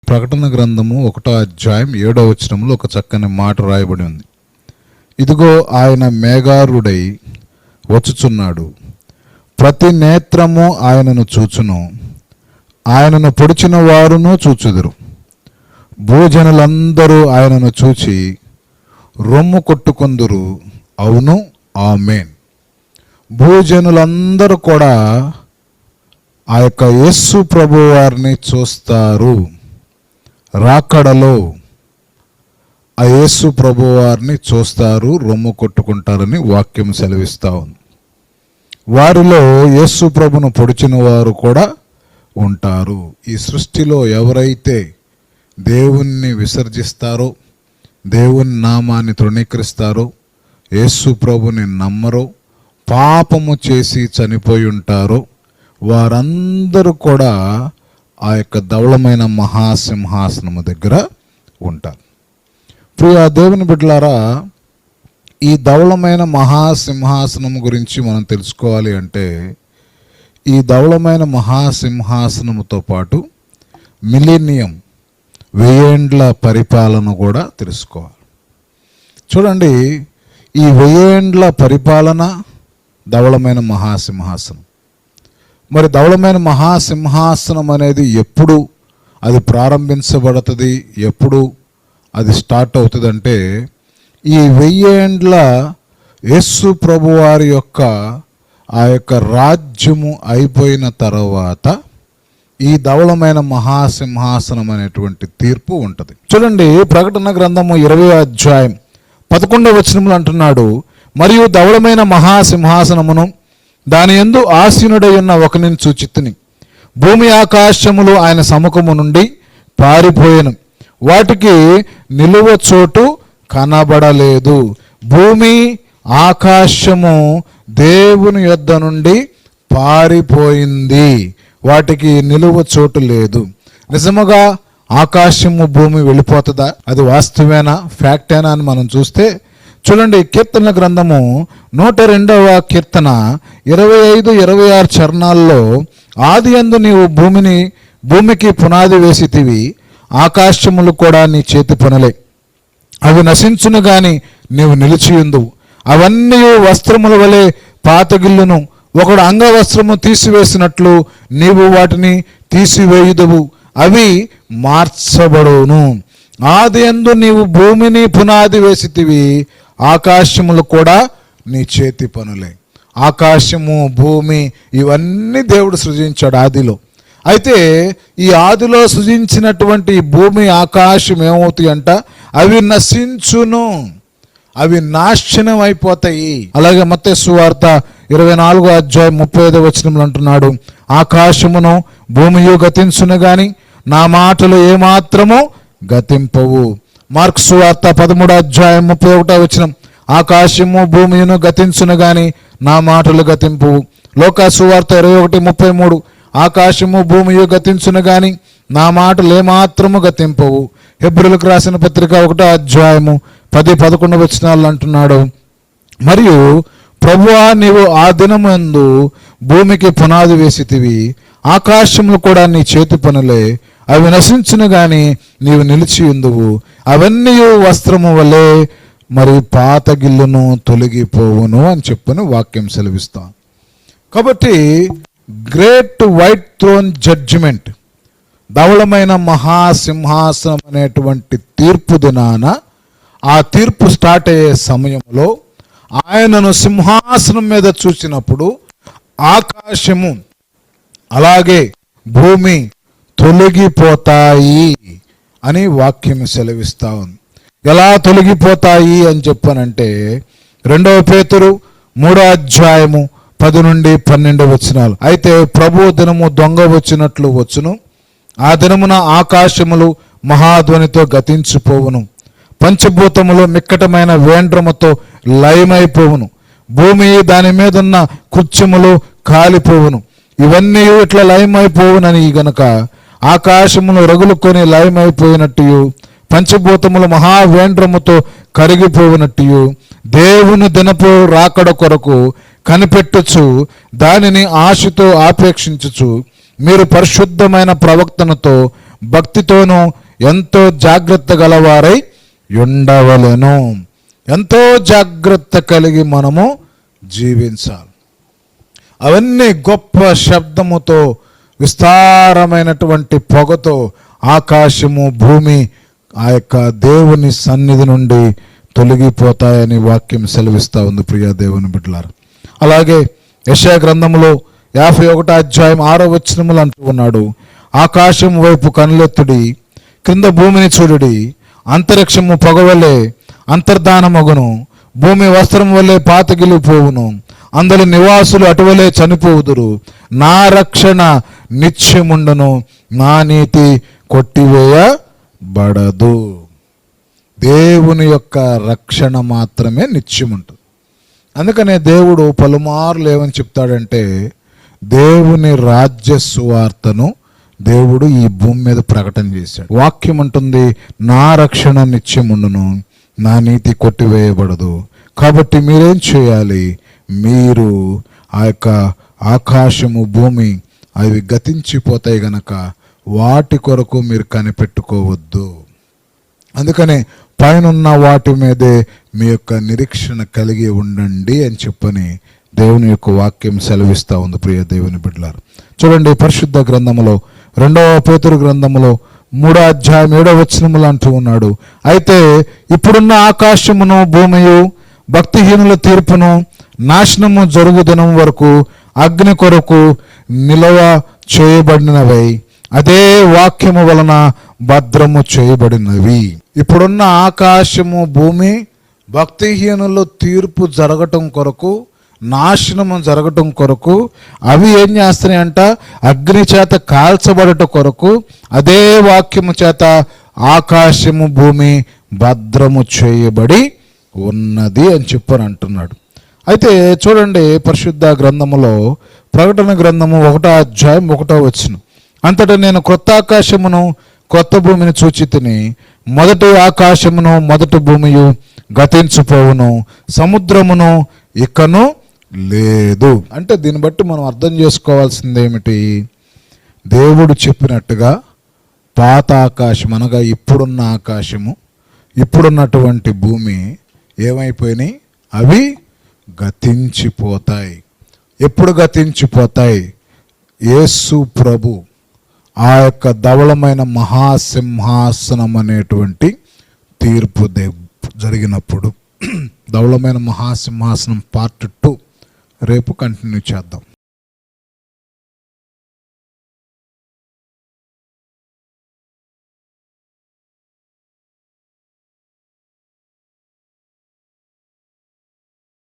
ప్రకటన గ్రంథము 1వ అధ్యాయం 7వ వచనంలో ఒక చక్కని మాట రాయబడి ఉంది. ఇదిగో ఆయన మేఘారుడై వచ్చుచున్నాడు, ప్రతి నేత్రము ఆయనను చూచును, ఆయనను పొడిచిన వారును చూచుదురు. భూజనులందరూ ఆయనను చూచి రొమ్ము కొట్టుకొందురు. అవును, ఆమేన్. భూజనులందరూ కూడా ఆ యొక్క యేసు ప్రభు వారిని చూస్తారు. రాకడలో ఆ యేసు ప్రభు వారిని చూస్తారు, రొమ్ము కొట్టుకుంటారని వాక్యం సెలవిస్తా ఉంది. వారిలో యేసు ప్రభును పొడిచిన వారు కూడా ఉంటారు. ఈ సృష్టిలో ఎవరైతే దేవుణ్ణి విసర్జిస్తారో, దేవుని నామాన్ని తృణీకరిస్తారో, యేసు ప్రభుని నమ్మరో, పాపము చేసి చనిపోయి ఉంటారో వారందరూ కూడా ఆ యొక్క ధవళమైన మహాసింహాసనము దగ్గర ఉంటారు. ప్రియ దేవుని బిడ్డలారా, ఈ ధవళమైన మహాసింహాసనము గురించి మనం తెలుసుకోవాలి అంటే ఈ ధవళమైన మహాసింహాసనముతో పాటు మిలీనియం 1000 ఏండ్ల పరిపాలన కూడా తెలుసుకోవాలి. చూడండి, ఈ 1000 ఏండ్ల పరిపాలన ధవళమైన మహాసింహాసనం. మరి ధవళమైన మహాసింహాసనం అనేది ఎప్పుడు అది ప్రారంభించబడుతుంది, ఎప్పుడు అది స్టార్ట్ అవుతుంది అంటే ఈ 1000 ఏండ్ల యేసు ప్రభువారి యొక్క ఆ యొక్క రాజ్యము అయిపోయిన తర్వాత ఈ ధవళమైన మహాసింహాసనం అనేటువంటి తీర్పు ఉంటుంది. చూడండి, ప్రకటన గ్రంథము 20వ అధ్యాయం 11వ వచనంలో అంటున్నాడు, మరియు ధవళమైన మహాసింహాసనమును దాని యందు ఆసీనుడై ఉన్న ఒకనిని చూచితిని. భూమి ఆకాశములు ఆయన సముఖము నుండి పారిపోయెను, వాటికి నిలువ చోటు కనబడలేదు. భూమి ఆకాశము దేవుని యొద్ద నుండి పారిపోయింది, వాటికి నిలువ చోటు లేదు. నిజముగా ఆకాశము భూమి వెళ్ళిపోతుందా? అది వాస్తవేనా, ఫ్యాక్టేనా అని మనం చూస్తే చూడండి, కీర్తన గ్రంథము 102వ కీర్తన 25-26 చరణాల్లో, ఆది యందు నీవు భూమికి పునాది వేసితివి, ఆకాశములు కూడా నీ చేతి పనులే. అవి నశించును గాని నీవు నిలిచియుందువు. అవన్నీ వస్త్రముల వలె పాతగిల్లును, ఒకడు అంగవస్త్రము తీసివేసినట్లు నీవు వాటిని తీసివేయుదువు, అవి మార్చబడును. ఆది యందు నీవు భూమిని పునాది వేసితివి, ఆకాశములు కూడా నీ చేతి పనులే. ఆకాశము, భూమి ఇవన్నీ దేవుడు సృజించాడు ఆదిలో. అయితే ఈ ఆదిలో సృజించినటువంటి భూమి, ఆకాశం ఏమవుతాయి అంట? అవి నశించును, అవి నాశనం అయిపోతాయి. అలాగే మత్తయి సువార్త 24వ అధ్యాయం 35వ వచనంలో అంటున్నాడు, ఆకాశమును భూమియు గతించును గాని నా మాటలు ఏమాత్రము గతింపవు. మార్కు సువార్త 13వ అధ్యాయం 31వ వచనం, ఆకాశము భూమియును గతించును గాని నా మాటలు గతింపవు. లోకా సువార్త 21:33, ఆకాశము భూమియు గతించును గాని నా మాటలు ఏమాత్రము గతింపవు. హెబ్రీయులకు రాసిన పత్రిక 1వ అధ్యాయము 10-11 వచనాలు అంటున్నాడు, మరియు ప్రభువా నీవు ఆ దినమందు భూమికి పునాది వేసితివి, ఆకాశములు కూడా నీ చేతి పనులే, అవి నశించును గాని నీవు నిలిచి ఉందువు, అవన్నీ వస్త్రము వలె మరి పాత గిల్లును తొలగిపోవును అని చెప్పని వాక్యం సెలవిస్తాం. కాబట్టి గ్రేట్ వైట్ థ్రోన్ జడ్జిమెంట్, ధవళమైన మహాసింహాసనం అనేటువంటి తీర్పు దినాన, ఆ తీర్పు స్టార్ట్ అయ్యే సమయంలో ఆయనను సింహాసనం మీద చూసినప్పుడు ఆకాశము అలాగే భూమి తొలగిపోతాయి అని వాక్యం సెలవిస్తా ఉంది. ఎలా తొలగిపోతాయి అని చెప్పానంటే 2వ పేతురు 3వ అధ్యాయము 10-12 వచనాలు, అయితే ప్రభు దినము దొంగ వచ్చినట్లు వచ్చును, ఆ దినమున ఆకాశములు మహాధ్వనితో గతించిపోవును, పంచభూతములు మిక్కటమైన వేండ్రముతో లయమైపోవును, భూమి దాని మీద ఉన్న కృత్యములు కాలిపోవును, ఇవన్నీ ఇట్లా లయమైపోవునని గనుక ఆకాశములు రగులుకొని లయమైపోయినట్టు, పంచభూతములు మహావేంద్రముతో కరిగిపోవునట్టు, దేవుని దినపు రాకడ కొరకు కనిపెట్టుచు దానిని ఆశతో ఆపేక్షించుచు మీరు పరిశుద్ధమైన ప్రవక్తనతో భక్తితోనూ ఎంతో జాగ్రత్త గలవారై ఉండవలెను. ఎంతో జాగ్రత్త కలిగి మనము జీవించాలి. అవన్నీ గొప్ప శబ్దముతో, విస్తారమైనటువంటి పొగతో ఆకాశము భూమి ఆ యొక్క దేవుని సన్నిధి నుండి తొలగిపోతాయని వాక్యం సెలవిస్తూ ఉంది. ప్రియా దేవుని బిడ్డలారా, అలాగే యెషయా గ్రంథములో 51వ అధ్యాయం 6వ వచనములు అంటూ ఉన్నాడు, ఆకాశం వైపు కనులెత్తుడి, క్రింద భూమిని చూడుడి, అంతరిక్షము పొగవలే అంతర్ధానమగును, భూమి వస్త్రం వల్లే పాతగిలిపోవును, అందరి నివాసులు అటువలే చనిపోవుదురు, నా రక్షణ నిత్యముండును, నా నీతి కొట్టివేయబడదు. దేవుని యొక్క రక్షణ మాత్రమే నిత్యం ఉంటుంది. అందుకనే దేవుడు పలుమార్లు ఏమని చెప్తాడంటే, దేవుని రాజ్య సువార్తను దేవుడు ఈ భూమి మీద ప్రకటన చేశాడు. వాక్యం అంటుంది, నా రక్షణ నిత్యముండును, నా నీతి కొట్టివేయబడదు. కాబట్టి మీరేం చేయాలి? మీరు ఆ యొక్క ఆకాశము భూమి అవి గతించిపోతాయి గనక వాటి కొరకు మీరు కనిపెట్టుకోవద్దు. అందుకనే పైనున్న వాటి మీదే మీ యొక్క నిరీక్షణ కలిగి ఉండండి అని చెప్పని దేవుని యొక్క వాక్యం సెలవిస్తూ ఉంది. ప్రియ దేవుని బిడ్డలారు, చూడండి పరిశుద్ధ గ్రంథములో 2వ పేతురు గ్రంథములో 3వ అధ్యాయం 7వ వచనములు అంటూ ఉన్నాడు, అయితే ఇప్పుడున్న ఆకాశమును భూమియు భక్తిహీనుల తీర్పును నాశనము జరుగు దినం వరకు అగ్ని కొరకు నిలవ చేయబడినవై అదే వాక్యము వలన భద్రము చేయబడినవి. ఇప్పుడున్న ఆకాశము భూమి భక్తిహీనులు తీర్పు జరగటం కొరకు, నాశనము జరగటం కొరకు అవి ఏం చేస్తున్నాయంట? అగ్ని చేత కాల్చబడట కొరకు అదే వాక్యము చేత ఆకాశము భూమి భద్రము చేయబడి ఉన్నది అని చెప్పని అంటున్నాడు. అయితే చూడండి పరిశుద్ధ గ్రంథములో ప్రకటన గ్రంథము 1వ అధ్యాయం 1వ వచనం, అంతటా నేను క్రొత్త ఆకాశమును క్రొత్త భూమిని చూచితిని, మొదటి ఆకాశమును మొదటి భూమియు గతించిపోవును, సముద్రమును ఇకను లేదు. అంటే దీన్ని బట్టి మనం అర్థం చేసుకోవాల్సింది ఏమిటి? దేవుడు చెప్పినట్టుగా పాత ఆకాశం అనగా ఇప్పుడున్న ఆకాశము, ఇప్పుడున్నటువంటి భూమి ఏమైపోయినాయి? అవి గతించిపోతాయి. ఎప్పుడు గతించిపోతాయి? యేసు ప్రభు ఆ యొక్క ధవళమైన మహాసింహాసనం అనేటువంటి తీర్పు జరిగినప్పుడు. ధవళమైన మహాసింహాసనం పార్ట్ 2 రేపు కంటిన్యూ చేద్దాం.